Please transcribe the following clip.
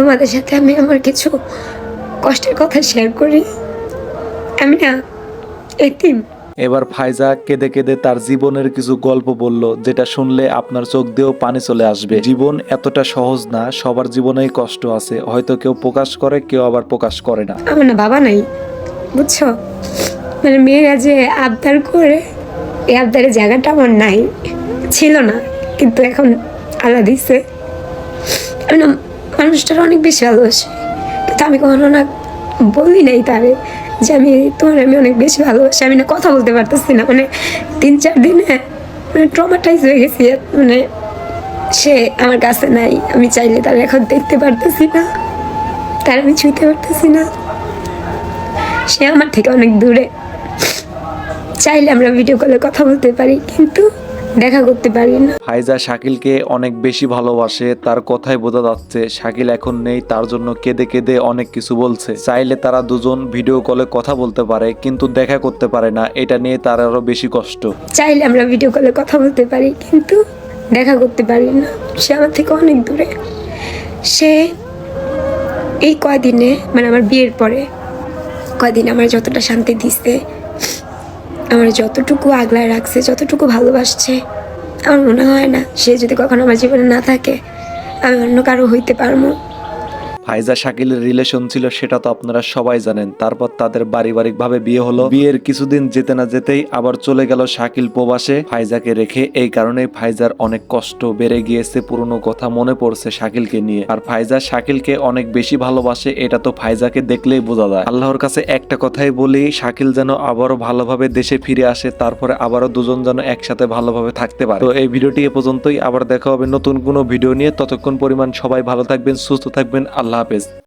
তোমাদের সাথে আমি আমার কিছু কষ্টের কথা শেয়ার করি। আমি না এতিম। এবার ফাইজা কেঁদে কেঁদে তার জীবনের কিছু গল্প বলল, যেটা শুনলে আপনার চোখ দিয়েও পানি চলে আসবে। জীবন এতটা সহজ না, সবার জীবনেই কষ্ট আছে, হয়তো কেউ প্রকাশ করে, কেউ আবার প্রকাশ করে না। আমার না বাবা নাই, বুঝছো? মানে মেয়েরা যে আবদার করে, এই আবদারের জায়গাটা আমার নাই, ছিল না, কিন্তু এখন আল্লাহ দিচ্ছে। আমি না মানুষটার অনেক বেশি ভালোবাসি, কিন্তু আমি কখনো না বলি নাই তারে যে আমি অনেক বেশি ভালোবাসি। আমি না কথা বলতে পারতেছি না, মানে 3-4 দিনে মানে ট্রমাটাইজ হয়ে গেছি। মানে সে আমার কাছে নাই, আমি চাইলে তার এখন দেখতে পারতেছি না, তার আমি ছুঁতে পারতেছি না। সে আমার থেকে অনেক দূরে। চাইলে আমরা ভিডিও কলে কথা বলতে পারি, কিন্তু দেখা করতে পারি না। ফাইজা শাকিলকে অনেক বেশি ভালোবাসে, তার কথাই বোঝা যাচ্ছে। শাকিল এখন নেই, তার জন্য কেঁদে কেঁদে অনেক কিছু বলছে। চাইলে তারা দুজন ভিডিও কলে কথা বলতে পারে, কিন্তু দেখা করতে পারে না, এটা নিয়ে তার আরো বেশি কষ্ট। চাইলে আমরা ভিডিও কলে কথা বলতে পারি, কিন্তু দেখা করতে পারি না। সে আমার থেকে অনেক দূরে। সে এই কয়দিনে, মানে আমার বিয়ের পরে কয়দিন আমার যতটা শান্তি দিচ্ছে, আমার যতটুকু আগলায় রাখছে, যতটুকু ভালোবাসছে, আমার মনে হয় না সে যদি কখনো আমার জীবনে না থাকে আমি অন্য কারো হইতে পারবো। ফাইজা শাকিলের রিলেশন ছিল, সেটা তো আপনারা সবাই জানেন। তারপর তাদের পারিবারিক ভাবে বিয়ে হলো। বিয়ের কিছুদিন যেতে না যেতেই আবার চলে গেল শাকিল প্রবাসে ফাইজাকে রেখে। এই কারণে ফাইজার অনেক কষ্ট বেড়ে গিয়েছে, পুরনো কথা মনে পড়ছে শাকিলকে নিয়ে। আর ফাইজা শাকিলকে অনেক বেশি ভালোবাসে, এটা তো ফাইজাকে দেখলেই বোঝা যায়। আল্লাহর কাছে একটা কথাই বলি, শাকিল যেন আবারও ভালোভাবে দেশে ফিরে আসে, তারপরে আবারও দুজন যেন একসাথে ভালোভাবে থাকতে পারে। তো এই ভিডিওটি এ পর্যন্তই, আবার দেখা হবে নতুন কোনো ভিডিও নিয়ে। ততক্ষণ পরিমাণ সবাই ভালো থাকবেন, সুস্থ থাকবেন। আল্লাহ হাফেজ।